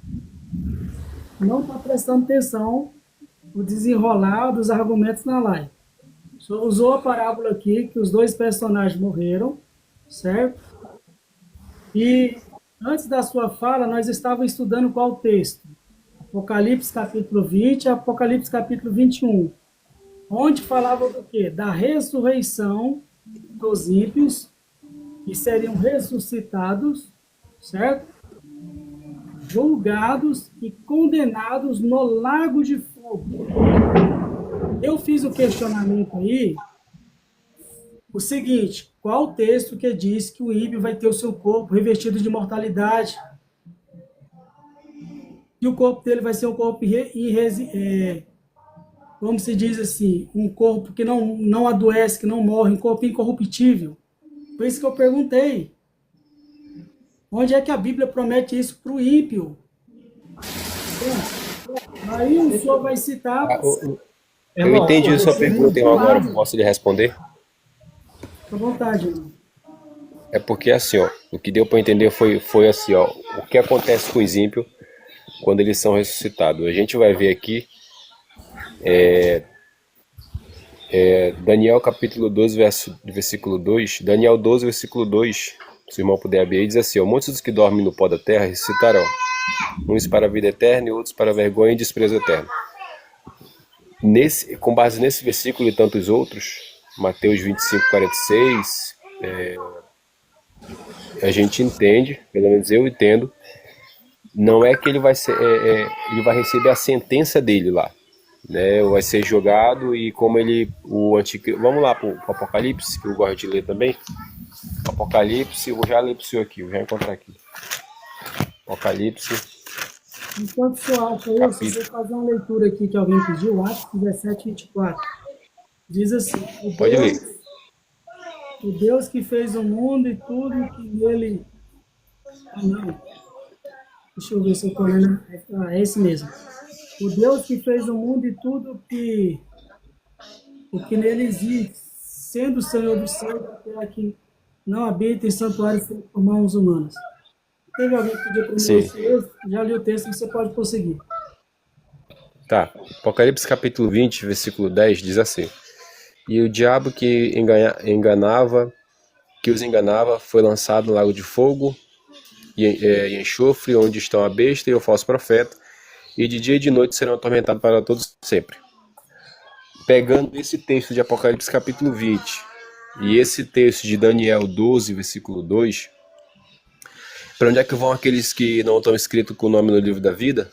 não está prestando atenção no desenrolar dos argumentos na live. O senhor usou a parábola aqui, que os dois personagens morreram, certo? E antes da sua fala, nós estávamos estudando qual texto? Apocalipse capítulo 20 e Apocalipse capítulo 21. Onde falava do quê? Da ressurreição dos ímpios, que seriam ressuscitados, certo? Julgados e condenados no lago de fogo. Eu fiz o questionamento aí, o seguinte, qual o texto que diz que o ímpio vai ter o seu corpo revestido de mortalidade? E o corpo dele vai ser um corpo, como se diz assim, um corpo que não adoece, que não morre, um corpo incorruptível. Por isso que eu perguntei. Onde é que a Bíblia promete isso para o ímpio? Aí o senhor vai citar... Eu entendi sua pergunta, então agora posso lhe responder? Fica à vontade, irmão. É porque assim, ó, o que deu para entender foi assim, ó, o que acontece com os ímpios quando eles são ressuscitados. A gente vai ver aqui Daniel capítulo 12, versículo 2. Daniel 12, versículo 2, se o irmão puder abrir aí, diz assim, ó, muitos dos que dormem no pó da terra ressuscitarão, uns para a vida eterna e outros para a vergonha e desprezo eterno. Com base nesse versículo e tantos outros, Mateus 25, 46, a gente entende, pelo menos eu entendo, não é que ele vai ele vai receber a sentença dele lá, né? Vai ser julgado e como o anticristo, vamos lá para o Apocalipse, que eu gosto de ler também. Apocalipse, eu vou já ler para o senhor aqui, vou já encontrar aqui. Apocalipse. Enquanto o senhor acha isso, eu vou fazer uma leitura aqui que alguém pediu, Atos 17, 24. Diz assim, Pode ler. O Deus que fez o mundo e tudo que nele... Não. Deixa eu ver se eu estou lendo. Ah, é esse mesmo. O Deus que fez o mundo e tudo o que nele existe, sendo o Senhor do céu e da terra que não habita em santuário feito por mãos humanas. Teve alguém que pediu para mim ler Sim. esse texto? Já li o texto, você pode prosseguir. Tá. Apocalipse capítulo 20, versículo 10 diz assim: E o diabo que os enganava, foi lançado no lago de fogo e enxofre, onde estão a besta e o falso profeta, e de dia e de noite serão atormentados para todos sempre. Pegando esse texto de Apocalipse capítulo 20 e esse texto de Daniel 12, versículo 2, para onde é que vão aqueles que não estão escritos com o nome no livro da vida?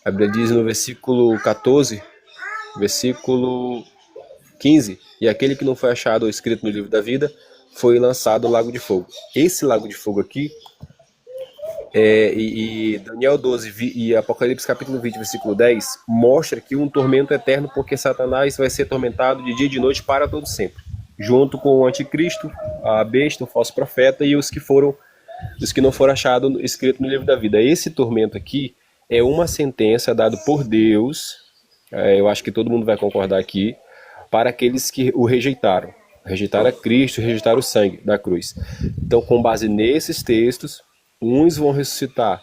A Bíblia diz no versículo 14, versículo 15, e aquele que não foi achado ou escrito no livro da vida foi lançado no lago de fogo. Esse lago de fogo aqui, e Daniel 12 e Apocalipse capítulo 20, versículo 10, mostra que um tormento eterno, porque Satanás vai ser atormentado de dia e de noite para todo sempre, junto com o anticristo, a besta, o falso profeta e os que não foram achados escritos no livro da vida. Esse tormento aqui é uma sentença dada por Deus, eu acho que todo mundo vai concordar aqui, para aqueles que o rejeitaram. Rejeitaram a Cristo, rejeitaram o sangue da cruz. Então, com base nesses textos, uns vão ressuscitar,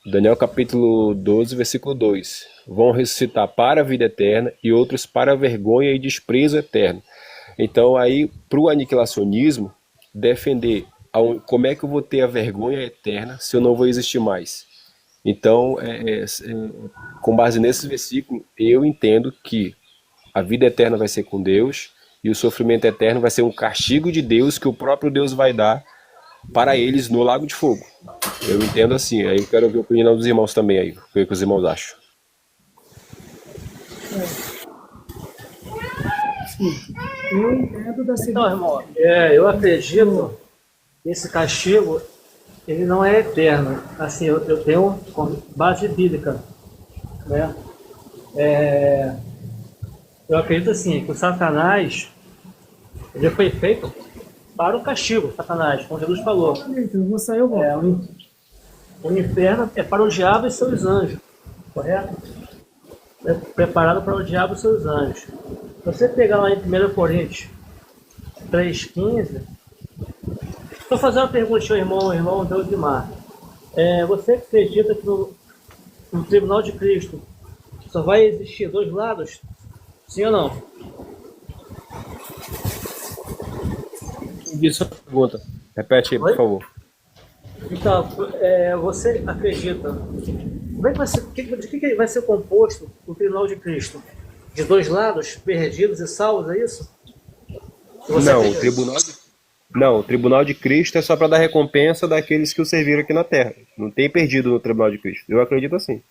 Daniel capítulo 12, versículo 2, vão ressuscitar para a vida eterna e outros para a vergonha e desprezo eterno. Então, aí, para o aniquilacionismo, defender como é que eu vou ter a vergonha eterna se eu não vou existir mais. Então, com base nesses versículos, eu entendo que a vida eterna vai ser com Deus e o sofrimento eterno vai ser um castigo de Deus que o próprio Deus vai dar para eles no lago de fogo. Eu entendo assim. Aí eu quero ouvir a opinião dos irmãos também aí, o que os irmãos acham. Sim. Eu entendo da seguinte Então, irmão, eu acredito que esse castigo ele não é eterno. Assim, eu tenho base bíblica, né? Eu acredito assim que o Satanás ele foi feito para o castigo, Satanás, como Jesus falou. eu vou sair, eu volto. O inferno é para o diabo e seus anjos, correto? É preparado para o diabo e seus anjos. Se você pegar lá em 1 Coríntios 3,15, vou fazer uma pergunta ao irmão Deudimar. Você acredita que no tribunal de Cristo só vai existir dois lados? Sim ou não? Isso é a pergunta. Repete aí, por favor. Então, você acredita? Como é que vai ser, de que vai ser composto o tribunal de Cristo? De dois lados, perdidos e salvos, é isso? O tribunal de Cristo é só para dar recompensa daqueles que o serviram aqui na Terra. Não tem perdido no tribunal de Cristo. Eu acredito assim.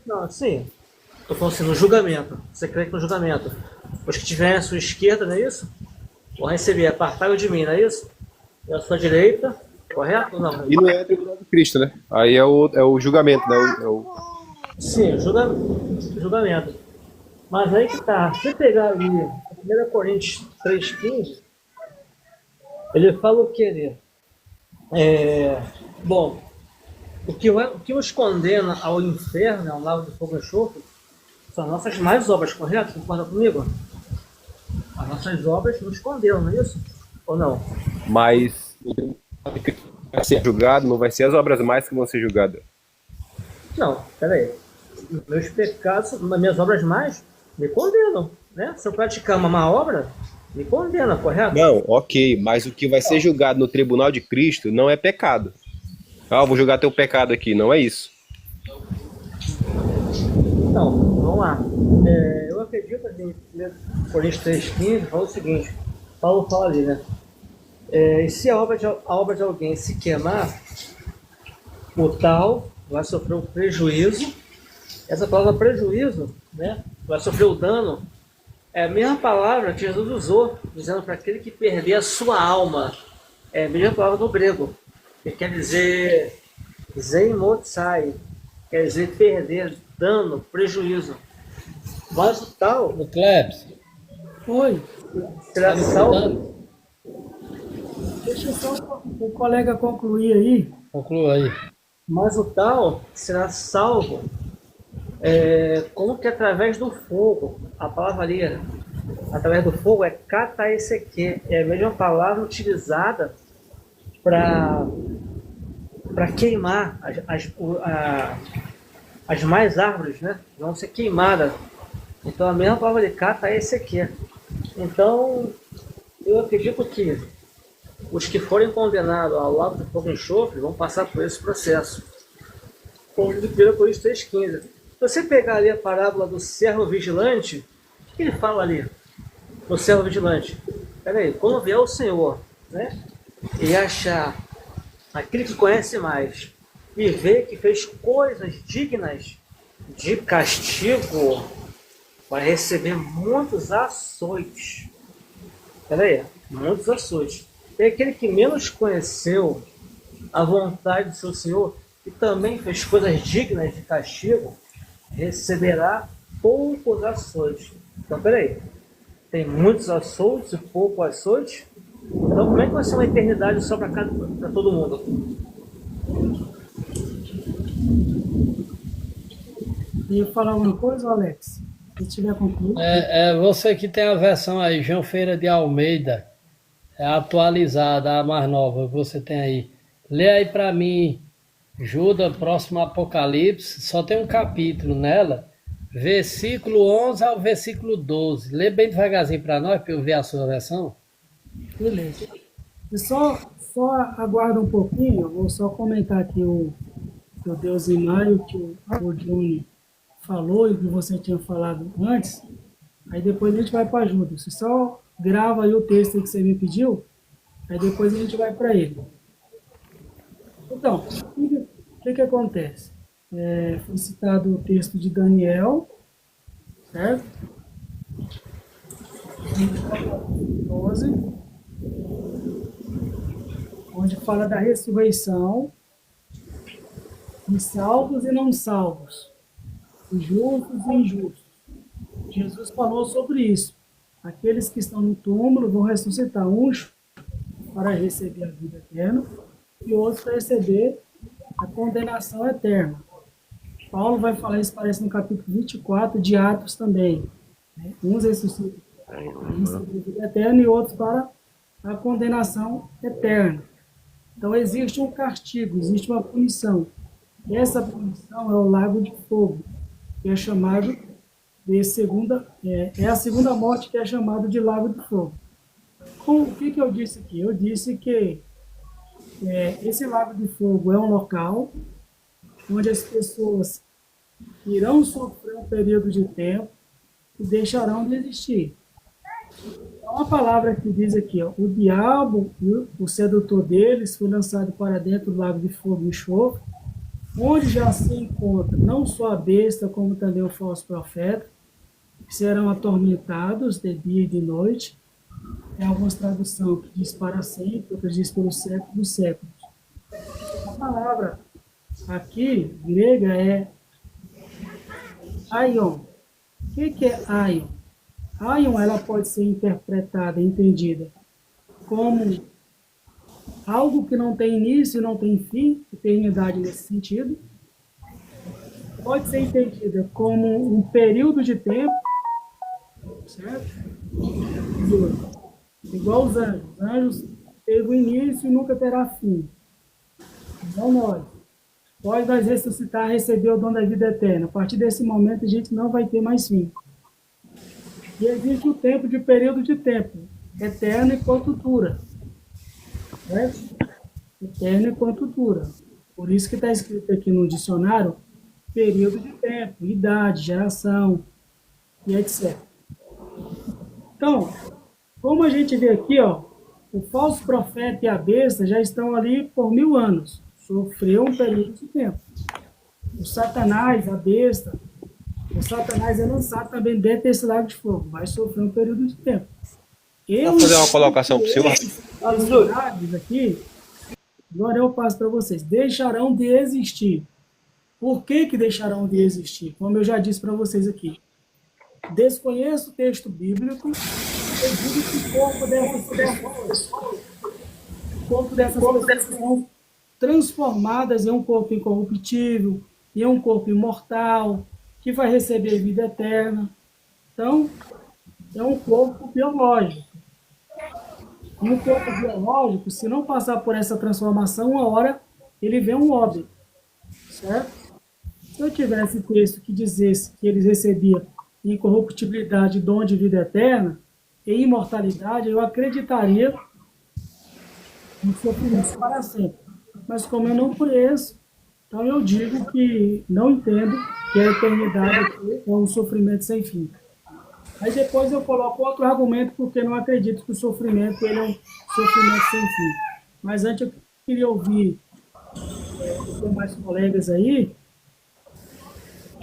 Não, sim. Estou falando assim, no julgamento. Você crê que no julgamento os que estiverem à sua esquerda, não é isso? Vão receber, apartai-o de mim, não é isso? E à sua direita, correto ou não? E não é o tribunal de Cristo, né? Aí é o julgamento, né? Sim, o julgamento. Mas aí que tá. Se pegar ali 1 Coríntios 3,15, ele fala o que? Bom, o que nos condena ao inferno, ao lago de fogo e enxofre, são as nossas más obras, correto? Concorda comigo? As nossas obras nos condenam, não é isso? Ou não? Mas vai ser julgado, não vai ser as obras mais que vão ser julgadas. Não, peraí. Meus pecados, minhas obras mais, me condenam, né? Se eu praticar uma má obra, me condena, correto? Não, ok, mas o que vai ser julgado no tribunal de Cristo não é pecado. Ah, eu vou julgar teu pecado aqui, não é isso. Então, vamos lá. Eu acredito que em 1 Coríntios 3,15 fala o seguinte, Paulo fala ali, né? E se a obra de alguém se queimar, o tal vai sofrer um prejuízo. Essa palavra prejuízo, né? Vai sofrer o dano. É a mesma palavra que Jesus usou, dizendo para aquele que perder a sua alma. É a mesma palavra do grego, que quer dizer zeimotsai, quer dizer perder, dano, prejuízo. Mas o tal O Klebs, Oi, será tá me salvo. escutando? deixa só o colega concluir aí. Conclua aí. Mas o tal será salvo como que através do fogo. A palavra ali, através do fogo, é kataeseque. É a mesma palavra utilizada para queimar as mais árvores, né? Vão ser queimadas. Então a mesma palavra de kataeseque. Então eu acredito que os que forem condenados ao lago do fogo e enxofre vão passar por esse processo. Como diz 1 Coríntios 3,15. Se você pegar ali a parábola do servo vigilante, o que ele fala ali? Do servo vigilante. Peraí, quando vier o Senhor, né? E achar aquele que conhece mais e vê que fez coisas dignas de castigo, vai receber muitos açoites. Peraí, muitos açoites. E aquele que menos conheceu a vontade do seu Senhor e também fez coisas dignas de castigo, receberá poucos açoites. Então, peraí, tem muitos açoites e poucos açoites? Então, como é que vai ser uma eternidade só para todo mundo? Ia falar alguma coisa, Alex? Se tiver concluído. Você que tem a versão aí, João Feira de Almeida, é atualizada, a mais nova, você tem aí. Lê aí para mim, Judas, próximo Apocalipse, só tem um capítulo nela, versículo 11 ao versículo 12. Lê bem devagarzinho para nós, para eu ver a sua versão. Beleza. E só aguarda um pouquinho, eu vou só comentar aqui o Deus em Maio, que o Johnny falou e que você tinha falado antes. Aí depois a gente vai para Judas. Você só grava aí o texto que você me pediu, aí depois a gente vai para ele. Então, o que acontece? Foi citado o texto de Daniel, certo? 12, onde fala da ressurreição de salvos e não salvos, de justos e injustos. Jesus falou sobre isso. Aqueles que estão no túmulo vão ressuscitar, uns para receber a vida eterna e outros para receber a condenação eterna. Paulo vai falar isso, parece no capítulo 24 de Atos também. Né? Uns ressuscitam para receber a vida eterna e outros para a condenação eterna. Então existe um castigo, existe uma punição. E essa punição é o lago de fogo, que é chamado de segunda, é a segunda morte, que é chamado de lago de fogo. O que eu disse aqui? Eu disse que esse lago de fogo é um local onde as pessoas irão sofrer um período de tempo e deixarão de existir. Então, a palavra que diz aqui, ó, o diabo e o sedutor deles foi lançado para dentro do lago de fogo e enxofre, onde já se encontra não só a besta, como também o falso profeta, que serão atormentados de dia e de noite. Tem algumas traduções que diz para sempre, outras diz pelo século dos séculos. A palavra aqui, grega, é aion. O que é aion? Aion, ela pode ser interpretada, entendida como algo que não tem início, não tem fim, eternidade nesse sentido. Pode ser entendida como um período de tempo, certo? Igual os anjos. Os anjos teve o início e nunca terá fim. Igual nós. Pode nós ressuscitar, receber o dom da vida eterna. A partir desse momento, a gente não vai ter mais fim. E existe o tempo de período de tempo, eterno enquanto futura. Certo? Eterno enquanto futura. Por isso que está escrito aqui no dicionário, período de tempo, idade, geração, e etc. Então, como a gente vê aqui, ó, o falso profeta e a besta já estão ali por 1000 anos. Sofreu um período de tempo. O Satanás, a besta, o Satanás é lançado também dentro desse lago de fogo. Vai sofrer um período de tempo. Vou fazer uma colocação para o senhor. Os aqui, agora eu passo para vocês. Deixarão de existir. Por que deixarão de existir? Como eu já disse para vocês aqui. Desconheço o texto bíblico. Eu digo que o corpo dessas pessoas transformadas em um corpo incorruptível, em um corpo imortal, que vai receber vida eterna. Então, é um corpo biológico. E o corpo biológico, se não passar por essa transformação, uma hora ele vê um óbito, certo? Se eu tivesse texto que dissesse que eles recebiam incorruptibilidade, dom de vida eterna e imortalidade, eu acreditaria no sofrimento para sempre. Mas como eu não conheço, então eu digo que não entendo que a eternidade é um sofrimento sem fim. Aí depois eu coloco outro argumento, porque não acredito que o sofrimento ele é um sofrimento sem fim. Mas antes eu queria ouvir os demais colegas aí.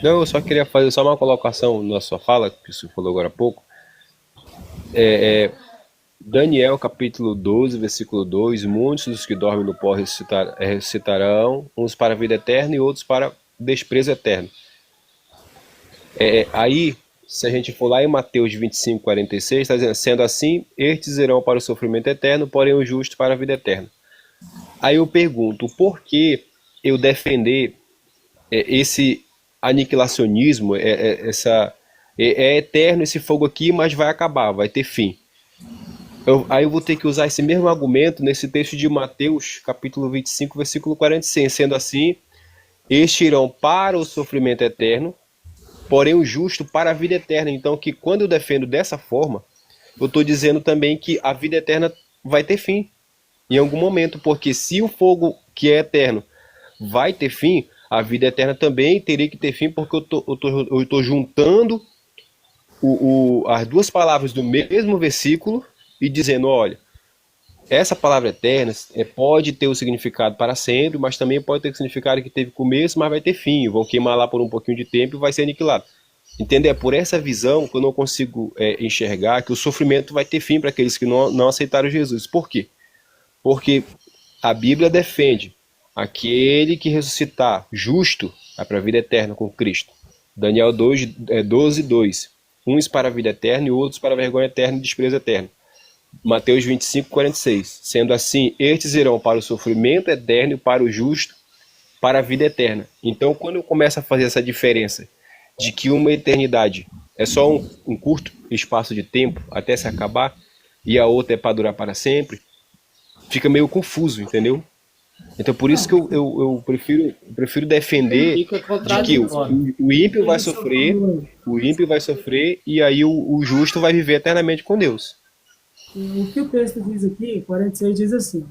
Não, eu só queria fazer só uma colocação na sua fala, que você falou agora há pouco. Daniel capítulo 12, versículo 2: muitos dos que dormem no pó ressuscitarão, uns para a vida eterna e outros para desprezo eterno. Aí, se a gente for lá em Mateus 25, 46, está dizendo: sendo assim, estes irão para o sofrimento eterno, porém os justos para a vida eterna. Aí eu pergunto, por que eu defender esse aniquilacionismo, é eterno esse fogo aqui, mas vai acabar, vai ter fim. Aí eu vou ter que usar esse mesmo argumento nesse texto de Mateus, capítulo 25, versículo 46. Sendo assim, estes irão para o sofrimento eterno, porém o justo para a vida eterna. Então, que quando eu defendo dessa forma, eu estou dizendo também que a vida eterna vai ter fim em algum momento, porque se o fogo que é eterno vai ter fim, a vida eterna também teria que ter fim, porque eu tô juntando as duas palavras do mesmo versículo e dizendo, olha, essa palavra eterna pode ter o significado para sempre, mas também pode ter o significado que teve começo, mas vai ter fim, vão queimar lá por um pouquinho de tempo e vai ser aniquilado. Entende? É por essa visão que eu não consigo enxergar que o sofrimento vai ter fim para aqueles que não aceitaram Jesus. Por quê? Porque a Bíblia defende aquele que ressuscitar justo vai para a vida eterna com Cristo. Daniel 12, 2. Uns para a vida eterna e outros para a vergonha eterna e desprezo eterno. Mateus 25, 46. Sendo assim, estes irão para o sofrimento eterno e para o justo, para a vida eterna. Então, quando eu começo a fazer essa diferença de que uma eternidade é só um curto espaço de tempo até se acabar e a outra é para durar para sempre, fica meio confuso, entendeu? Então, por isso que eu prefiro defender de que o ímpio vai sofrer e aí o justo vai viver eternamente com Deus. O que o texto diz aqui, 46, diz assim: